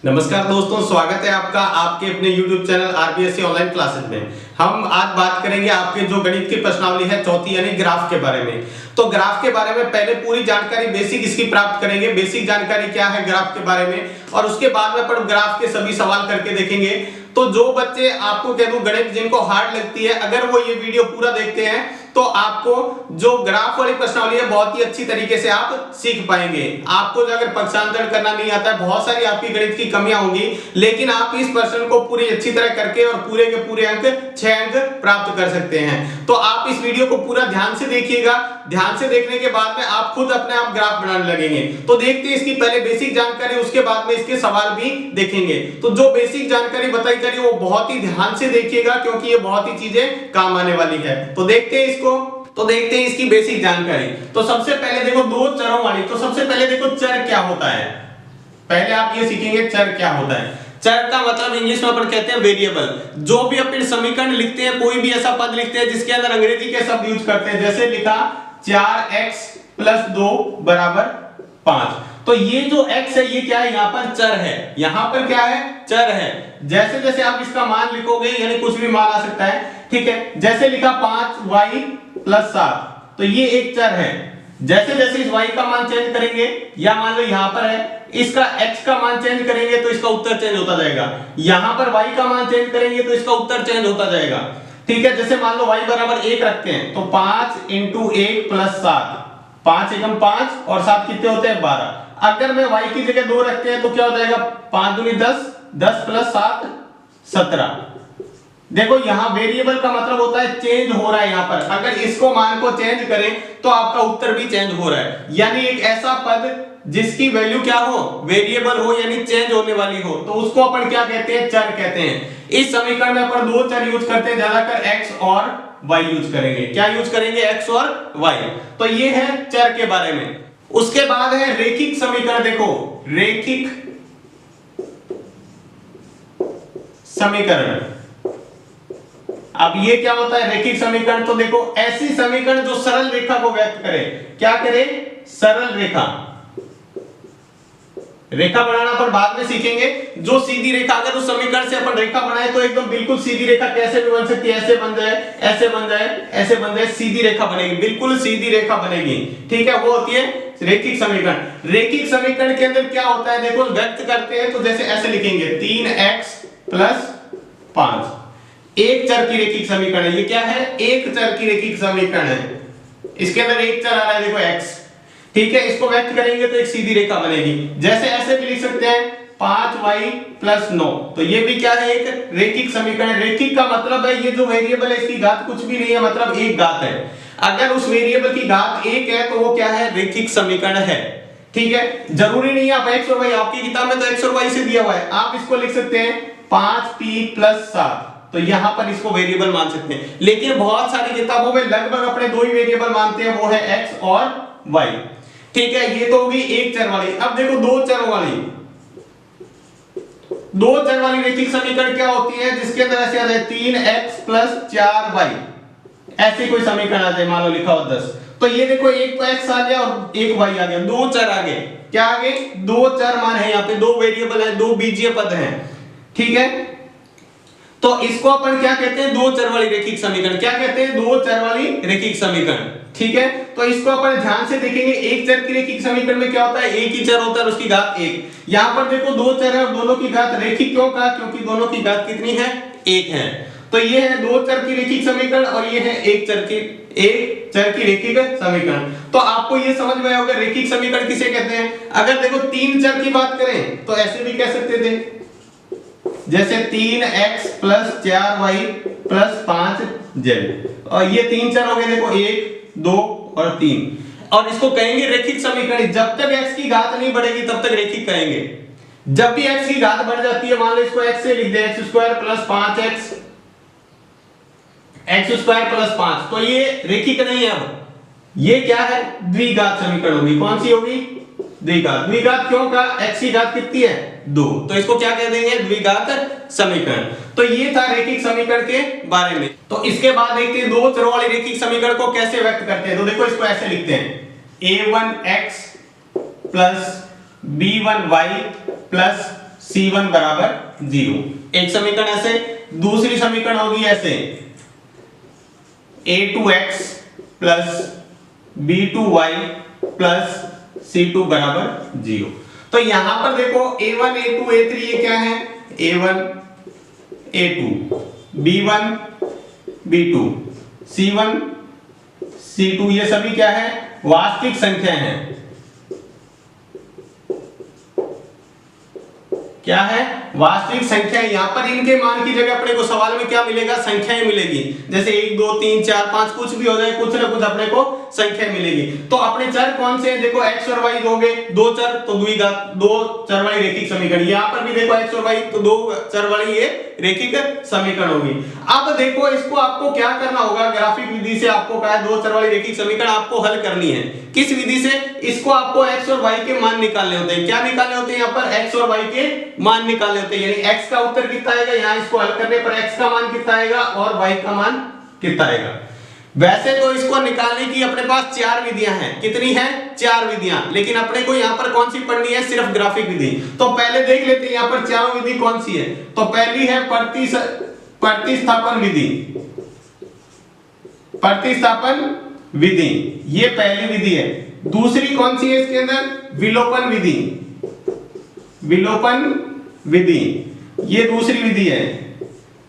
नमस्कार दोस्तों, स्वागत है आपका आपके अपने YouTube channel RBSC online classes में। हम आज बात करेंगे आपके जो गणित की प्रश्नावली है चौथी यानी ग्राफ के बारे में। तो ग्राफ के बारे में पहले पूरी जानकारी बेसिक इसकी प्राप्त करेंगे, बेसिक जानकारी क्या है ग्राफ के बारे में, और उसके बाद में अपन ग्राफ के सभी सवाल करके देखेंगे। तो जो बच्चे आपको कह दूं गणित जिनको हार्ड लगती है, अगर वो ये वीडियो पूरा देखते हैं तो आपको जो ग्राफ वाली प्रश्नावली है बहुत ही अच्छी तरीके से आप सीख पाएंगे। आपको जो अगर पक्षांतर करना नहीं आता है, बहुत सारी आपकी गणित की कमियां होंगी, लेकिन आप इस प्रश्न को पूरी अच्छी तरह करके और पूरे के पूरे अंक 6 अंक प्राप्त कर सकते हैं। तो आप इस वीडियो को पूरा ध्यान से देखिएगा। ध्यान से देखने के बाद में आप खुद अपने आप ग्राफ बनाने लगेंगे। तो देखते हैं इसकी पहले बेसिक जानकारी, उसके बाद में इसके सवाल भी देखेंगे। तो जो बेसिक जानकारी बताई जा रही है वो बहुत ही ध्यान से देखिएगा, क्योंकि ये बहुत ही चीजें काम आने वाली है। तो देखते हैं तो देखते हैं इसकी बेसिक जानकारी। तो सबसे पहले देखो दो चरों वाली, तो सबसे पहले देखो चर क्या होता है। पहले आप ये सीखेंगे चर क्या होता है। चर का मतलब इंग्लिश में अपन कहते हैं वेरिएबल। जो भी अपन समीकरण लिखते हैं, कोई भी ऐसा पद लिखते हैं जिसके अंदर अंग्रेजी के शब्द यूज करते हैं, जैसे लिखा 4x + 2 = 5। तो ये जो x है ये क्या है, यहाँ पर चर है। यहाँ पर क्या है, चर है। जैसे जैसे आप इसका मान लिखोगे, यानी कुछ भी मान आ सकता है, ठीक है। जैसे लिखा 5y + 7, तो ये एक चर है। जैसे जैसे इस y का मान चेंज करेंगे, या मान लो यहाँ पर है, इसका x का मान चेंज करेंगे तो इसका उत्तर चेंज होता जाएगा। यहाँ पर y का मान चेंज करेंगे तो इसका उत्तर चेंज होता जाएगा, ठीक है। जैसे मान लो y = 1 रखते हैं, तो 5 × 1 + 7, 5 × 5 और 7 कितने होते हैं, 12। अगर मैं y की जगह 2 रखते हैं तो क्या हो जाएगा, 5 × 10, 10 + 7 17। देखो यहाँ वेरिएबल का मतलब होता है चेंज हो रहा है। यहाँ पर अगर इसको मान को चेंज करें तो आपका उत्तर भी चेंज हो रहा है। यानी एक ऐसा पद जिसकी वैल्यू क्या हो, वेरिएबल हो, यानी चेंज होने वाली हो, तो उसको अपन क्या कहते हैं, चर कहते हैं। इस समीकरण में अपन दो चर यूज करते हैं, ज्यादातर x और y यूज करेंगे। क्या यूज करेंगे, x और y। तो ये है चर के बारे में। उसके बाद है रेखिक समीकरण। देखो रेखिक समीकरण, अब ये क्या होता है रेखिक समीकरण। तो देखो ऐसी समीकरण जो सरल रेखा को व्यक्त करे, क्या करे, सरल रेखा। रेखा बनाना पर बाद में सीखेंगे। जो सीधी रेखा, अगर उस समीकरण से अपन रेखा बनाए तो एकदम बिल्कुल सीधी रेखा कैसे भी बन सकती है, ऐसे बन जाए, ऐसे बन जाए, ऐसे बन जाए, सीधी रेखा बनेगी, बिल्कुल सीधी रेखा बनेगी, ठीक है। वो होती है रेखिक समीकरण। रेखिक समीकरण के अंदर क्या होता है, देखो व्यक्त करते हैं तो जैसे ऐसे लिखेंगे 3x + 5, एक चर की रेखिक समीकरण है। ये क्या है, एक चर की रेखिक समीकरण है। इसके अंदर एक चर आ रहा है, देखो x, ठीक है। इसको व्यक्त करेंगे तो एक सीधी रेखा बनेगी। जैसे ऐसे भी लिख सकते हैं 5y + 9, तो ये भी क्या है, एक रेखिक समीकरण। रेखिक का मतलब है ये जो वेरिएबल है इसकी घात कुछ भी नहीं है, मतलब एक घात है। अगर उस वेरिएबल की घात 1 है तो वो क्या है, रेखिक समीकरण है, ठीक है। जरूरी नहीं है आप x और y, आपकी किताब में तो x और y से दिया हुआ है, आप इसको लिख सकते हैं 5p + 7, तो यहां पर इसको वेरिएबल मान सकते हैं। लेकिन बहुत सारी किताबों में लगभग अपने दो ही वेरिएबल मानते हैं, वो है x और y, ठीक है। ये तो होगी एक चर वाली। अब देखो दो चर वाली रेखिक समीकरण क्या होती है, जिसके अंदर ऐसे आ जाए 3x + 4y, ऐसी कोई समीकरण आ जाए, मान लो लिखा हो 10, तो ये देखो एक तो x आ गया और एक y आ गया, दो चर आ गए। क्या आ गए, दो चर मान है, यहाँ पे दो वेरिएबल है, दो बीजीय पद हैं, ठीक है। तो इसको अपन क्या कहते हैं, दो चर वाली रेखिक समीकरण। क्या कहते हैं, दो चर वाली रेखिक समीकरण, ठीक है। तो इसको अपन ध्यान से देखेंगे। एक चर की रेखिक समीकरण में क्या होता है, एक ही चर होता है और उसकी घात 1। यहां पर देखो दो चर है और दोनों की घात रेखिक क्यों कहा, क्योंकि दोनों की घात कितनी है, 1 है। तो ये है दो चर की रेखिक समीकरण और ये है एक चर की रेखिक समीकरण। तो आपको ये समझ में आएगा रेखिक समीकरण किसे कहते हैं। अगर देखो तीन चर की बात करें तो ऐसे भी कह सकते थे, जैसे 3x + 4y + 5z, और ये तीन चर हो गए, देखो 1 2 और 3, और इसको कहेंगे रेखिक समीकरण। जब तक x की घात नहीं बढ़ेगी तब तक रेखिक कहेंगे। जब भी x की घात बढ़ जाती है, मान लो इसको x से लिख दे, x² + 5x, x² + 5, तो ये रेखिक नहीं है। अब ये क्या है, द्विघात समीकरण होगी। कौन सी होगी, द्विघात। द्विघात क्यों कहा, x की घात कितनी है, 2, तो इसको क्या कह देंगे, द्विघात समीकरण। तो ये था रेखिक समीकरण के बारे में। तो इसके बाद देखते हैं दो चरों वाली रेखिक समीकरण को कैसे व्यक्त करते हैं। तो देखो इसको ऐसे लिखते हैं a1x + b1y + C1 बराबर 0। एक समीकरण ऐसे, दूसरी समीकरण होगी ऐसे A2x plus B2y plus C2 बराबर 0। तो यहां पर देखो A1 A2 A3 ये क्या है, A1 A2 B1 B2 C1 C2 ये सभी क्या है, वास्तविक संख्या है। क्या है, वास्तविक संख्या। यहां पर इनके मान की जगह अपने को सवाल में क्या मिलेगा, संख्याएं मिलेगी। जैसे 1 2 3 4 5 कुछ भी हो जाए, कुछ ना कुछ अपने को संख्या मिलेगी। तो अपने चर कौन से हैं, देखो x और y हो गए, दो चर तो द्विघात, दो चर वाली रैखिक समीकरण। यहां पर भी देखो x और y तो दो चर वाली ये रैखिक समीकरण होगी। अब देखो इसको आपको क्या करना होगा, ग्राफिक विधि से आपको कहा है दो चर वाली रैखिक समीकरण आपको हल करनी है। किस विधि से, इसको आपको x और y के मान निकालने होते हैं। क्या निकालने होते हैं, यहाँ पर x और y के मान निकालने होते हैं। यानी x का उत्तर कितना आएगा, यहाँ इसको हल करने पर x का मान कितना आएगा और y का मान कितना आएगा। वैसे तो इसको निकालने की अपने पास चार विधियां हैं। कितनी हैं, चार विधियां। लेकिन अपने को यहाँ पर कौन सी पढ़नी है, सिर्फ ग्राफिक विधि। तो पहले देख लेते हैं यहाँ पर चारों विधि कौन सी है। तो पहली है प्रतिस्थापन विधि। प्रतिस्थापन विधि ये पहली विधि है। दूसरी कौन सी है इसके अंदर, विलोपन विधि। विलोपन विधि ये दूसरी विधि है।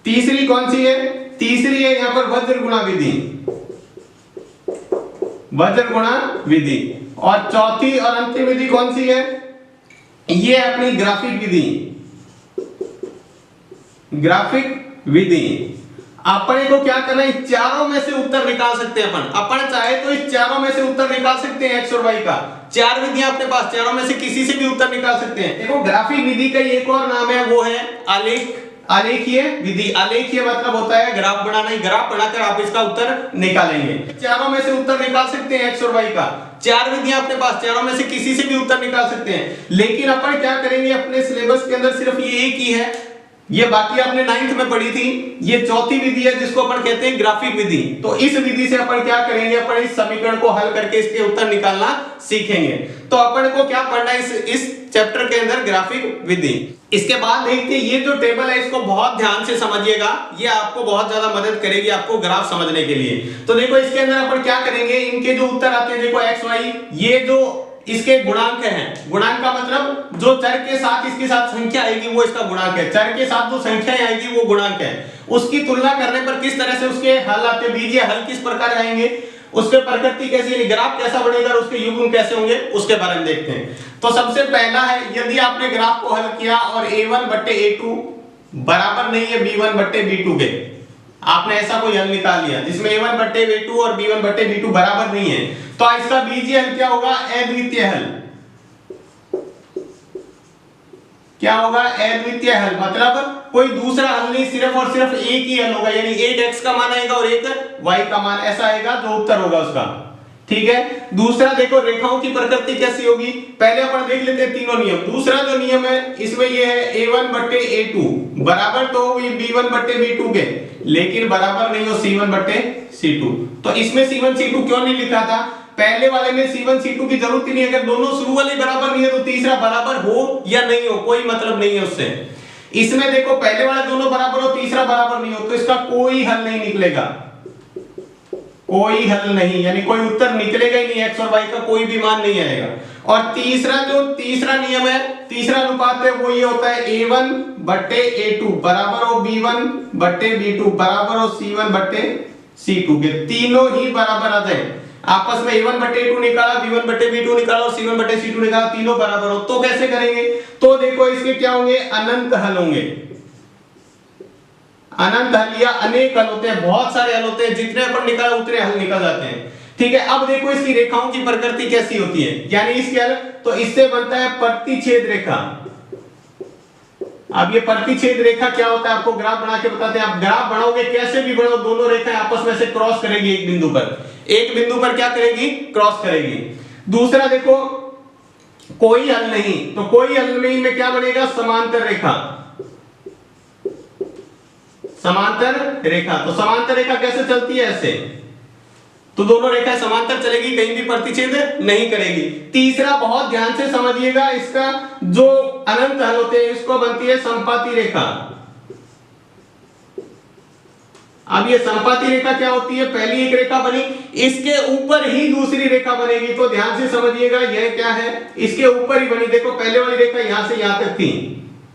तीसरी कौन सी है, तीसरी है यहाँ पर वज्र गुणा विधि। वज्र गुणा विधि। और चौथी और अंतिम विधि कौन सी है, ये अपनी ग्राफिक विधि। ग्राफिक विधि। अपने को क्या करना है, चारों में से उत्तर निकाल सकते हैं अपन चाहे तो इस चारों में से उत्तर निकाल सकते हैं x और y का। चार विधियां अपने पास, चारों में से किसी से भी उत्तर निकाल सकते हैं। देखो ग्राफिक विधि का एक और नाम है, वो है आलेखीय विधि। आलेखीय मतलब होता है ग्राफ बनाना। ग्राफ बनाकर आप इसका उत्तर निकालेंगे। चारों में से उत्तर निकाल सकते हैं x और y का। चार विधियां अपने पास, चारों में से किसी से भी उत्तर निकाल सकते हैं। लेकिन अपन क्या करेंगे, अपने सिलेबस के अंदर सिर्फ ये एक ही है, ये बाकी आपने 9th में पढ़ी थी। ये चौथी विधि है जिसको अपन कहते हैं ग्राफिक विधि। तो इस विधि से अपन क्या करेंगे, अपन इस समीकरण को हल करके इसके उत्तर निकालना सीखेंगे। तो अपन को क्या पढ़ना है इस चैप्टर के अंदर, ग्राफिक विधि। इसके बाद देखते हैं ये जो टेबल है इसको बहुत ध्यान से समझिएगा, ये आपको बहुत ज्यादा मदद करेगी आपको ग्राफ समझने के लिए। तो देखो इसके अंदर अपन क्या करेंगे, इनके जो उत्तर आते हैं, देखो x y ये जो इसके गुणांक हैं। गुणांक का मतलब जो चर के साथ इसके साथ संख्या आएगी वो इसका गुणांक है। चर के साथ जो संख्या आएगी वो गुणांक है। उसकी तुलना करने पर किस तरह से उसके हल आते हैं, बीजीय हल किस प्रकार आएंगे, उसके प्रकृति कैसी है, ग्राफ कैसा बनेगा और उसके युग्म कैसे होंगे, उसके बारे में देखते हैं। तो सबसे पहला है, यदि आपने ग्राफ को हल किया और a1 बट्टे a2 बराबर नहीं है b1 बट्टे b2 के, आपने ऐसा कोई हल निकाल लिया जिसमें a1 बट्टे a2 और b1 बट्टे b2 बराबर नहीं है, तो इसका बीजीय हल क्या होगा, अद्वितीय हल। क्या होगा, अद्वितीय हल। मतलब कोई दूसरा हल नहीं, सिर्फ और सिर्फ एक ही हल होगा। यानी एक x का मान आएगा और एक y का मान, ऐसा आएगा जो उत्तर होगा उसका। ठीक है। दूसरा देखो रेखाओं की प्रकृति कैसी होगी, पहले अपन देख लेते हैं तीनों नियम। दूसरा जो नियम है इसमें ये है a1 बट्टे a2 बराबर तो होगी b1 बट्टे b2 के, लेकिन बराबर नहीं हो c1 बट्टे c2। तो इसमें c1 c2 क्यों नहीं लिखा था, पहले वाले में c1 c2 की जरूरत ही नहीं। अगर दोनों शुरू वाले बराबर नहीं है तो तीसरा बराबर हो या नहीं हो कोई मतलब नहीं है उससे। इसमें देखो पहले वाले दोनों बराबर हो, तीसरा बराबर नहीं हो, तो इसका कोई हल नहीं निकलेगा। कोई हल नहीं, यानी कोई उत्तर निकलेगा ही नहीं, x और y का कोई भी मान नहीं आएगा। और तीसरा जो तीसरा नियम है, तीसरा अनुपात है, वो ये होता है a1 बट्टे a2 बराबर हो b1 बट्टे b2 बराबर हो c1 बट्टे c2 के। तीनों ही बराबर आ जाए, आपस में a1 बट्टे a2 निकाला, b1 बट्टे b2 निकाला और c1 बट्टे c2 निकाला, तीनों बराबर हो, तो कैसे करेंगे, तो देखो इसके क्या होंगे, अनंत हल होंगे। अनंत हल या अनेक हल होते हैं, बहुत सारे हल होते हैं, जितने अपन निकाला उतने हल निकल जाते हैं। ठीक है। अब देखो इसकी रेखाओं की प्रकृति कैसी होती है, यानी इसके हल, तो इससे बनता है प्रतिच्छेद रेखा। अब ये प्रतिच्छेद रेखा क्या होता है आपको ग्राफ बना के बताते हैं। आप ग्राफ बनाओगे कैसे भी बनाओ, दोनों रेखाएं आपस में से क्रॉस करेगी एक बिंदु पर, एक बिंदु पर क्या करेगी, क्रॉस करेगी। दूसरा देखो कोई हल नहीं, तो कोई हल नहीं में क्या बनेगा, समांतर रेखा। समांतर रेखा, तो समांतर रेखा कैसे चलती है, ऐसे तो दोनों रेखाएं समांतर चलेगी, कहीं भी प्रतिच्छेद नहीं करेगी। तीसरा बहुत ध्यान से समझिएगा, इसका जो अनंत हल होते हैं इसको बनती है समपाती रेखा। अब ये समपाती रेखा क्या होती है, पहली एक रेखा बनी, इसके ऊपर ही दूसरी रेखा बनेगी। तो ध्यान से समझिएगा, यह क्या है, इसके ऊपर ही बनी। देखो पहले वाली रेखा यहां से यहां तक थी,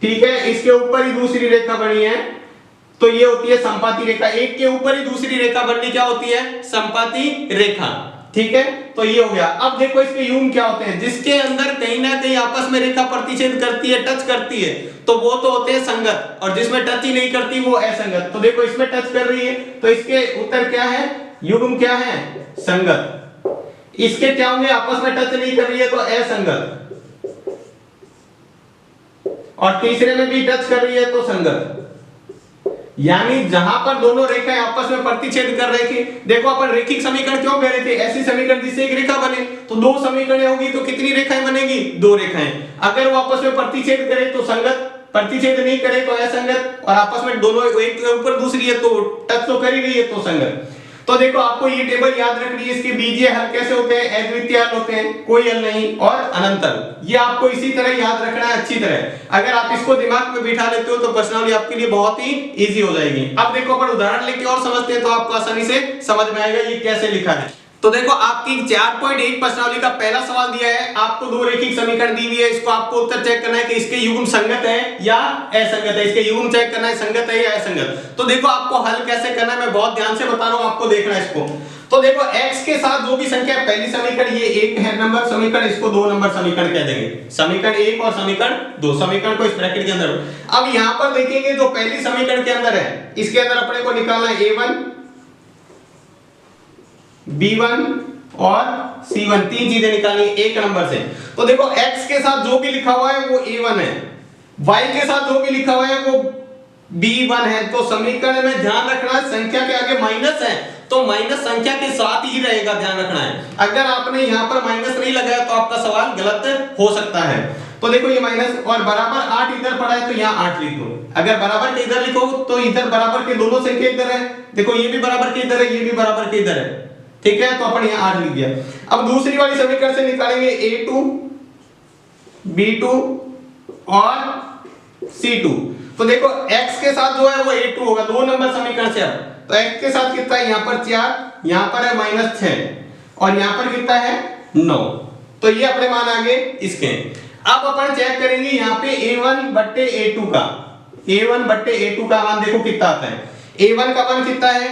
ठीक है, इसके ऊपर ही दूसरी रेखा बनी है, तो ये होती है समपाती रेखा। एक के ऊपर ही दूसरी रेखा बननी क्या होती है, समपाती रेखा, ठीक है। तो ये हो गया। अब देखो इसके युग्म क्या होते हैं, जिसके अंदर कहीं ना कहीं आपस में रेखा प्रतिच्छेद करती है, टच करती है, तो वो तो होते हैं संगत, और जिसमें टच ही नहीं करती वो असंगत। तो देखो इसमें टच कर रही है, तो इसके उत्तर क्या है, युग्म क्या है, संगत। इसके क्या होंगे, आपस में टच नहीं कर रही है तो असंगत, और तीसरे में भी टच कर रही है तो संगत। यानी जहां पर दोनों रेखाएं आपस में प्रतिच्छेद कर रही थी, देखो अपन रेखिक समीकरण क्यों कह रहे थे, ऐसी समीकरण जिससे एक रेखा बने, तो दो समीकरण होगी तो कितनी रेखाएं बनेगी, दो रेखाएं। अगर वो आपस में प्रतिच्छेद करे तो संगत, प्रतिच्छेद नहीं करे तो असंगत, और आपस में दोनों एक के ऊपर दूसरी है तो टच तो कर ही रही है तो संगत। तो देखो आपको ये टेबल याद रखनी है, इसके बीजीय हल कैसे होते हैं, अद्वितीय हल होते हैं, कोई हल नहीं, और अनंत हल। ये आपको इसी तरह याद रखना है अच्छी तरह। अगर आप इसको दिमाग में बिठा लेते हो तो प्रश्नावली आपके लिए बहुत ही इजी हो जाएगी। अब देखो अपन उदाहरण लेके और समझते हैं तो आपको आसानी से समझ में आएगा ये कैसे लिखा है। तो देखो आपकी 4.1 प्रश्नावली का पहला सवाल दिया है, आपको दो रेखिक समीकरण दी हुई है, इसको आपको उत्तर चेक करना है कि इसके युग्म संगत है या असंगत है, इसके युग्म चेक करना है संगत है या असंगत। तो देखो आपको हल कैसे करना है, मैं बहुत ध्यान से बता रहा हूं, आपको देखना है इसको। तो देखो x के साथ जो भी संख्या, पहली समीकरण ये एक है नंबर समीकरण, इसको 2 नंबर समीकरण कह देंगे, समीकरण 1 और समीकरण 2, समीकरण को इस ब्रैकेट के अंदर। अब यहां पर देखेंगे जो पहली समीकरण के अंदर है, इसके अंदर अपने को निकालना है a1 b1 और c1, तीन चीजें निकालनी है एक नंबर से। तो देखो x के साथ जो भी लिखा हुआ है वो a1 है, y के साथ जो भी लिखा हुआ है वो b1 है। तो समीकरण में ध्यान रखना संख्या के आगे माइनस है तो माइनस संख्या के साथ ही रहेगा, ध्यान रखना है। अगर आपने यहां पर माइनस नहीं लगाया तो आपका सवाल गलत हो सकता है। तो देखो ये माइनस और बराबर 8 इधर पड़ा है तो यहां 8 लिख दो। अगर बराबर के इधर लिखो तो इधर बराबर के दोनों संख्या इधर है, देखो ये भी बराबर के इधर है, ये भी बराबर के इधर है, ठीक है। तो अपन यहां 8 लिख दिया। अब दूसरी वाली समीकरण से निकालेंगे a2 b2 और c2। तो देखो x के साथ जो है वो a2 होगा, 2 नंबर समीकरण से। अब तो x के साथ कितना है, यहां पर 4, यहां पर है -6 और यहां पर कितना है 9। तो ये अपने मान आ गए इसके। अब अपन चेक करेंगे यहां पे a1 बट्टे a2 का, a1 बट्टे a2 का मान देखो कितना आता है। a1 का मान कितना है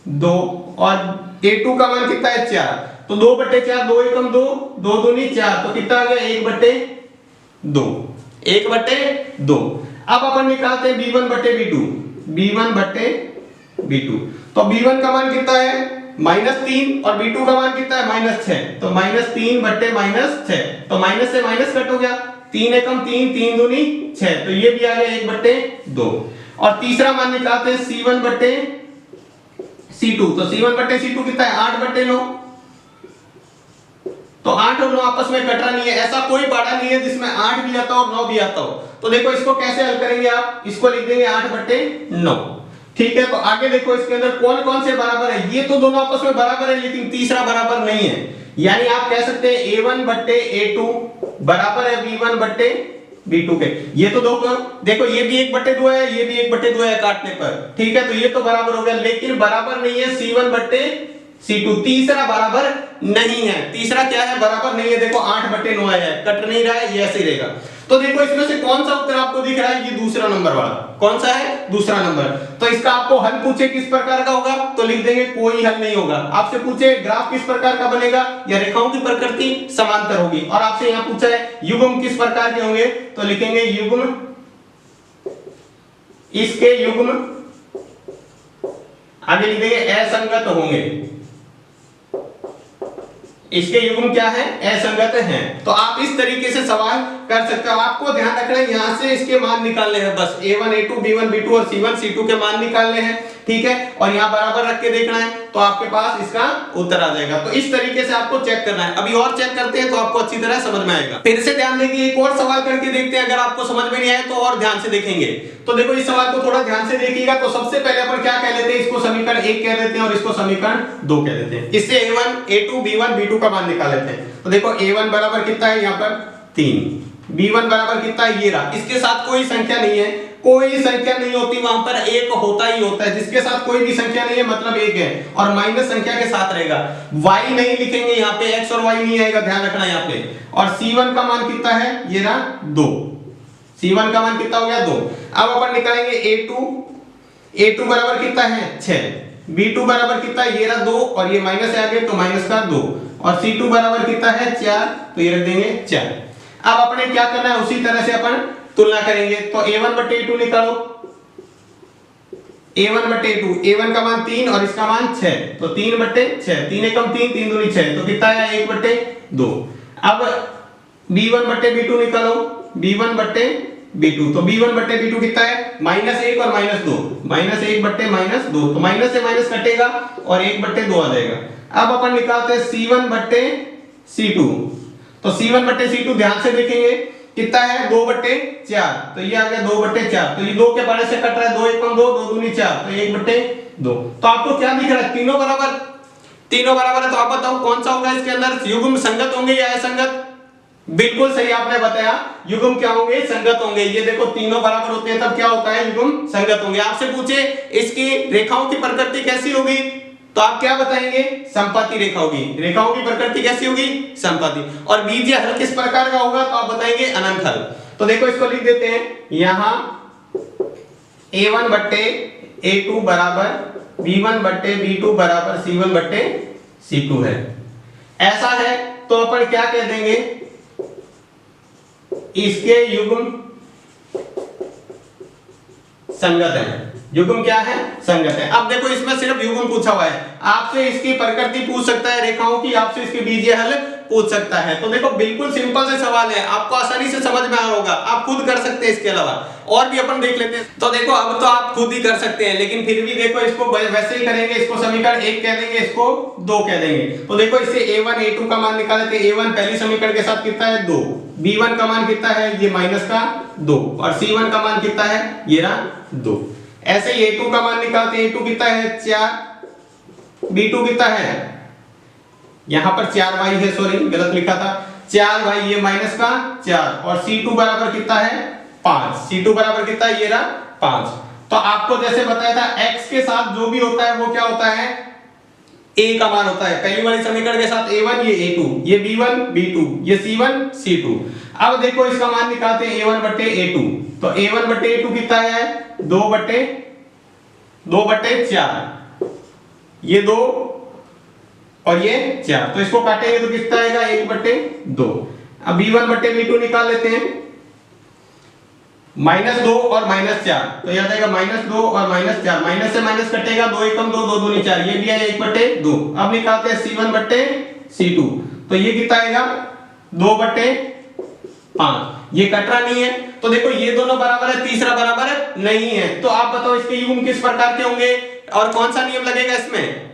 2 और a2 का मान कितना है 4। तो 2 बट्टे 4, 2 एकम 2, 2 दूनी 4, तो कितना आ गया 1 बट्टे 2, 1 बट्टे 2। अब अपन निकालते हैं b1 बट्टे b2, b1 बट्टे b2। तो b1 का मान कितना है -3 और b2 का मान कितना है -6, तो -3 बट्टे -6, तो माइनस से माइनस कट हो गया, 3 एकम 3, 3 दूनी 6, तो ये भी आ गया 1 बट्टे 2। और तीसरा मान निकालते हैं c1 बट्टे c2। तो c1 बट्टे c2 कितना है 8 बट्टे 9। तो 8 और 9 आपस में कट रहा नहीं है, ऐसा कोई पढ़ा नहीं है जिसमें 8 भी आता हो और 9 भी आता हो। तो देखो इसको कैसे हल करेंगे आप, इसको लिख देंगे 8 बट्टे 9, ठीक है। तो आगे देखो इसके अंदर कौन कौन से बराबर है, ये तो दोनों आपस में बराबर है लेकिन तीसरा बराबर नहीं है। यानी आप कह सकते हैं a1 बट्टे a2 बराबर है b1 बट्टे b2 के। ये तो देखो ये भी 1 बट्टे 2 है, ये भी 1 बट्टे 2 है काटने पर, ठीक है। तो ये तो बराबर हो गया, लेकिन बराबर नहीं है c1 बट्टे c2, तीसरा बराबर नहीं है। तीसरा क्या है, बराबर नहीं है। देखो 8 बट्टे 9 है, कट नहीं रहा है, ये ऐसे ही रहेगा। तो देखो इसमें से कौन सा उत्तर आपको दिख रहा है, ये दूसरा नंबर वाला। कौन सा है, दूसरा नंबर। तो इसका आपको हल पूछे किस प्रकार का होगा तो लिख देंगे कोई हल नहीं होगा। आपसे पूछे ग्राफ किस प्रकार का बनेगा या रेखाओं की प्रकृति समांतर होगी, और आपसे यहां पूछा है युग्म किस प्रकार के होंगे तो लिखेंगे युग्म, इसके युग्म आगे लिख देंगे असंगत होंगे, इसके युग्म क्या है, असंगत हैं। तो आप इस तरीके से सवाल कर सकते हो। आपको ध्यान रखना है यहाँ से इसके मान निकालने हैं बस, a1 a2 b1 b2 और c1 c2 के मान निकालने हैं, ठीक है, और यहाँ बराबर रख के देखना है तो आपके पास इसका उत्तर आ जाएगा। तो इस तरीके से आपको चेक करना है। अभी और चेक करते हैं तो आपको अच्छी तरह समझ में आएगा। फिर से ध्यान देंगे, एक और सवाल करके देखते हैं, अगर आपको समझ में नहीं आए तो और ध्यान से देखेंगे। तो देखो इस सवाल को थोड़ा ध्यान से देखिएगा। तो सबसे पहले अपन क्या कह लेते हैं, इसको समीकरण 1 कह देते हैं और इसको समीकरण 2 कह देते हैं। इससे a1 a2 b1 b2 का मान निकाल लेते हैं। तो देखो a1 बराबर कितना है यहाँ पर 3, b1 बराबर कितना है ये रहा, इसके साथ कोई संख्या नहीं है, कोई संख्या नहीं होती, वहां पर एक होता ही होता है, जिसके साथ कोई भी संख्या नहीं है मतलब एक है, और माइनस संख्या के साथ रहेगा। y नहीं लिखेंगे यहाँ पे, x और y नहीं आएगा, ध्यान रखना यहाँ पे। और c1 का मान कितना है, ये रहा 2, c1 का मान कितना हो गया 2। अब अपन निकालेंगे a2 बराबर कितना है 6, b2 बराबर कितना है ये रहा 2, और ये माइनस से आगे तो माइनस का 2, और c2 बराबर कितना है 4, तो ये रख देंगे 4। अब अपने क्या करना है, उसी तरह से अपन तुलना करेंगे। तो a1 बटे a2 निकालो, a1 बटे a2, a1 का मान 3 और इसका मान 6, तो 3 बटे 6, 3 एकम 3, 3 दूनी 6, तो कितना आया 1 बटे 2। अब b1 बटे b2 निकालो, b1 बटे b2, तो b1 बटे b2 कितना है -1 और -2, -1 बटे -2, तो माइनस से माइनस कटेगा और 1 बटे 2 आ जाएगा। अब अपन निकालते हैं c1 बटे c2, तो c1 बटे c2 ध्यान से देखेंगे कितना है 2 बटे 4, तो ये आ गया 2 बटे 4, तो ये 2 के बड़े से कट रहा है, 2 एकम 2, 2 दूनी 4, तो 1 बटे 2। तो आपको क्या दिख रहा है, तीनों बराबर है। तो आप बताओ कौन सा होगा इसके अंदर, युग्म संगत होंगे या असंगत? बिल्कुल सही आपने बताया, युग्म क्या होंगे, संगत होंगे। ये देखो तीनों बराबर होते हैं तब क्या होता है, युग्म संगत होंगे। आपसे पूछे इसकी रेखाओं की प्रकृति कैसी होगी, तो आप क्या बताएंगे, संपाती रेखा होगी। रेखाओं की प्रकृति कैसी होगी, संपाती। और बीजीय हल किस प्रकार का होगा, तो आप बताएंगे अनंत हल। तो देखो इसको लिख देते हैं, यहां a1 बट्टे a2 बराबर b1 बट्टे b2 बराबर c1 बट्टे c2 है। ऐसा है तो अपन क्या कह देंगे, इसके युग्म संगत है। युग्म क्या है, संगत है। अब देखो इसमें सिर्फ युग्म पूछा हुआ है, आपसे इसकी प्रकृति पूछ सकता है रेखाओं की, आपसे इसके बीजीय हल पूछ सकता है। तो देखो बिल्कुल सिंपल से सवाल है, आपको आसानी से समझ में आ रहा होगा, आप खुद कर सकते हैं। इसके अलावा और भी अपन देख लेते हैं। तो देखो अब तो आप खुद ही कर सकते हैं, लेकिन फिर भी देखो इसको वैसे ही करेंगे, इसको समीकरण 1 कह देंगे, इसको 2 कह देंगे। तो देखो इससे a1 a2 का मान निकाले थे, a1 पहली समीकरण के साथ कितना है 2, b1 का मान कितना है ये माइनस का 2, और c1 का मान कितना है ये रहा 2। ऐसे ही a2 का मान निकालते हैं, a2 कितना है 4, b2 कितना है, यहां पर 4y है, सॉरी गलत लिखा था, 4y ये माइनस का 4, और c2 बराबर कितना है 5, c2 बराबर कितना है ये रहा 5। तो आपको जैसे बताया था x के साथ जो भी होता है वो क्या होता है, a का मान होता है। पहली वाली समीकरण के साथ a1 ये a2, ये b1 b2, ये c1 c2। अब देखो इसका मान निकालते हैं a1 बटे a2, तो a1 बटे a2 कितना है 2 बटे 4, ये 2 और ये 4, तो इसको काटेंगे तो कितना आएगा 1 बटे 2। अब b1 बटे b2 निकाल लेते हैं, -2 और -4, तो याद आएगा -2 और -4, माइनस से माइनस कटेगा, 2 एकम 2, 2 दूनी 4, ये भी आया 1 बटे 2। अब निकालते हैं c1 बटे c2, तो ये कितना आएगा 2 बटे 5, ये कट रहा नहीं है। तो देखो ये दोनों बराबर है, तीसरा बराबर नहीं है। तो आप बताओ इसके युग्म किस प्रकार के होंगे और कौन सा नियम लगेगा इसमें,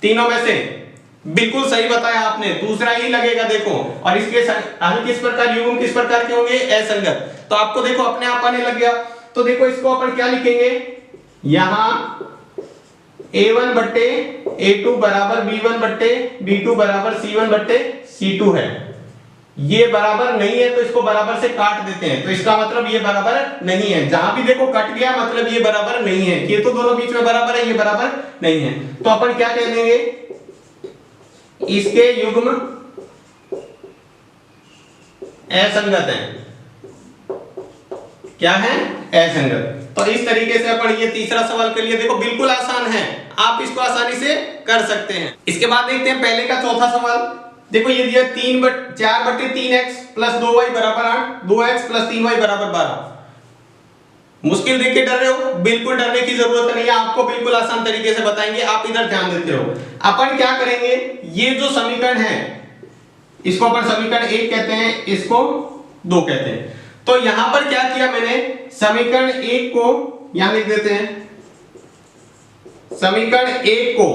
तीनों में से बिल्कुल सही बताया आपने, दूसरा ही लगेगा। देखो और इसके हल किस प्रकार, युग्म किस प्रकार के होंगे, असंगत। तो आपको देखो अपने आप आने लग गया। तो देखो इसको अपन क्या लिखेंगे, यहां a1 बट्टे a2 बराबर b1 बट्टे b2 बराबर c1 बट्टे c2 है। ये बराबर नहीं है तो इसको बराबर से काट देते हैं, तो इसका मतलब ये बराबर नहीं है। जहां भी देखो कट गया मतलब ये बराबर नहीं है, ये तो दोनों बीच में बराबर है, ये बराबर नहीं है। तो अपन क्या कह देंगे, इसके युग्म असंगत है। क्या है, असंगत। तो इस तरीके से अपन ये तीसरा सवाल कर लिया। देखो बिल्कुल आसान है, आप इसको आसानी से कर सकते हैं। इसके बाद देखते हैं पहले का चौथा सवाल। देखो ये दिया 4 बटे 3x प्लस 2y बराबर 8, 2x प्लस 3y बराबर 12। मुश्किल देख के डर रहे हो, बिल्कुल डरने की जरूरत नहीं है, आपको बिल्कुल आसान तरीके से बताएंगे, आप इधर ध्यान देते रहो। अपन क्या करेंगे, ये जो समीकरण है इसको अपन समीकरण 1 कहते हैं, इसको 2 कहते हैं। तो यहां पर क्या किया मैंने, समीकरण 1 को यहां लिख देते हैं, समीकरण 1 को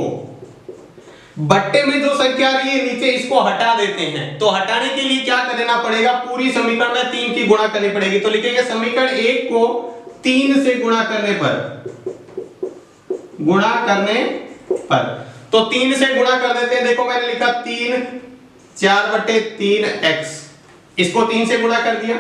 बट्टे में जो संख्या आ रही है नीचे इसको हटा देते हैं। तो हटाने के लिए क्या करना पड़ेगा, पूरी समीकरण में 3 की गुणा करनी पड़ेगी। तो लिखेंगे समीकरण 1 को 3 से गुणा करने पर, तो 3 से गुणा कर देते हैं। देखो मैंने लिखा 3 4/3 x, इसको 3 से गुणा कर दिया,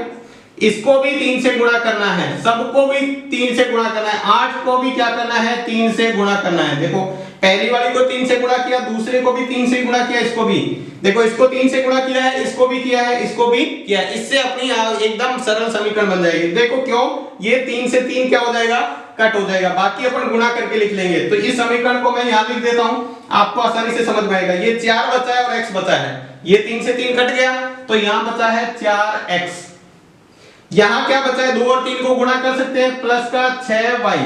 इसको भी 3 से गुणा करना है, सबको भी 3 से गुणा करना है, 8 को भी क्या करना है, 3 से गुणा करना है। देखो पहली वाली को 3 से गुणा किया, दूसरे को भी 3 से गुणा किया, इसको भी देखो, इसको 3 से गुणा किया है, इसको भी किया है, इसको भी किया है। इससे अपनी एकदम सरल समीकरण बन जाएगी। देखो क्यों, ये 3 से 3 क्या हो जाएगा, कट हो जाएगा, बाकी अपन गुणा करके लिख लेंगे। तो इस समीकरण को मैं यहां लिख देता हूं, आपको आसानी से समझ में आएगा। ये 4 बचा है और x बचा है, ये 3 से 3 कट गया, तो यहां बचा है 4x। यहां क्या बचा है, 2 और 3 को गुणा कर सकते हैं, प्लस का 6y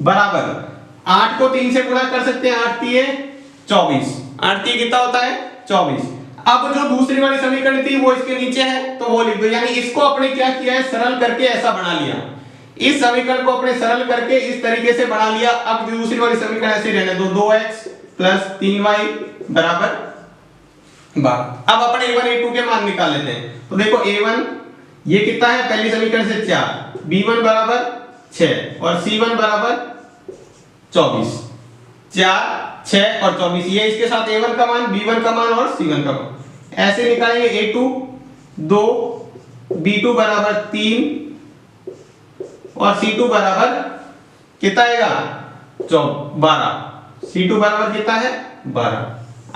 बराबर 8 को 3 से गुणा कर सकते हैं, 8 3 24, 8 3 कितना होता है 24। अब जो दूसरी वाली समीकरण थी वो इसके नीचे है, तो वो लिख दो। यानी इसको अपने क्या किया है, सरल करके ऐसा बना लिया, इस समीकरण को अपने सरल करके इस तरीके से बना लिया। अब दूसरी वाली समीकरण ऐसे रहने दो, 2x प्लस 3y बराबर 12। अब अपन a1 a2 के मान निकाल लेते हैं। तो देखो a1 ये कितना है, पहली समीकरण से 4, b1 बराबर 6 और c1 बराबर 24, 4 6 और 24, ये इसके साथ a1 का मान, b1 का मान और c1 का मान ऐसे निकालेंगे। a2 2, b2 बराबर 3 और c2 बराबर कितना आएगा 12, c2 बराबर कितना है 12।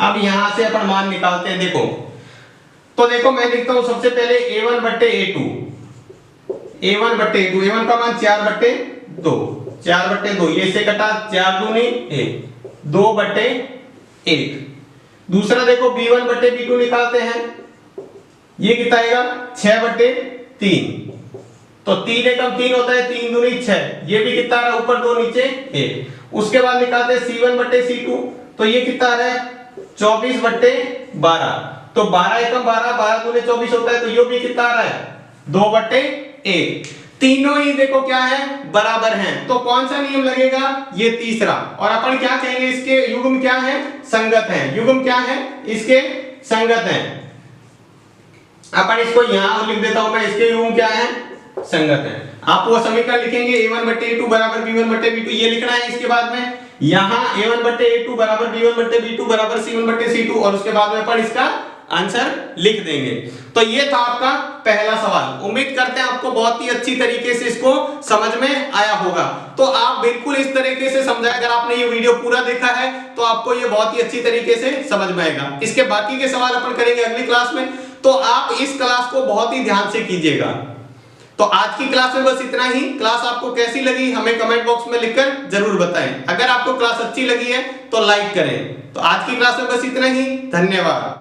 अब यहां से अपन मान निकालते हैं। देखो तो देखो मैं लिखता हूं सबसे पहले a1 बट्टे a2, a1 बट्टे a2, a1 का मान 4/2, 4/2, ये से कटा 4 दूनी 1, 2/1। दूसरा देखो b1 बट्टे b2 निकालते हैं, ये कितना आएगा 6/3, तो 3 एकम 3 होता है, 3 दूनी 6, ये भी कितना आ रहा है, ऊपर 2 नीचे 1। उसके बाद निकालते हैं c1 बट्टे c2, तो ये कितना आ रहा है 24/12, तो 12 एकम 12, 12 दूनी 24 होता है, तो ये भी कितना आ रहा है 2/1। तीनों ही देखो क्या है, बराबर हैं। तो कौन सा नियम लगेगा, ये तीसरा। और अपन क्या कहेंगे, इसके युग्म क्या है, संगत है। युग्म क्या है, इसके संगत है। अपन इसको यहां लिख देता हूं मैं, इसके युग्म क्या है, संगत है। आप वो समीकरण लिखेंगे a1 बट्टे a2 बराबर b1 बट्टे b2, ये लिखना है। इसके बाद में यहां a1 बट्टे a2 बराबर b1 बट्टे b2 बराबर c1 बट्टे c2, और उसके बाद में अपन इसका आंसर लिख देंगे। तो ये था आपका पहला सवाल। उम्मीद करते हैं आपको बहुत ही अच्छी तरीके से इसको समझ में आया होगा। तो आप बिल्कुल इस तरीके से समझा, अगर आपने ये वीडियो पूरा देखा है तो आपको ये बहुत ही अच्छी तरीके से समझ में आएगा। इसके बाकी के सवाल अपन करेंगे अगली क्लास में, तो आप इस क्लास को बहुत ही ध्यान से कीजिएगा। तो आज की क्लास में बस इतना ही। क्लास आपको कैसी लगी हमें कमेंट बॉक्स में लिखकर जरूर बताएं। अगर आपको क्लास अच्छी लगी है तो लाइक करें। तो आज की क्लास में बस इतना ही, धन्यवाद।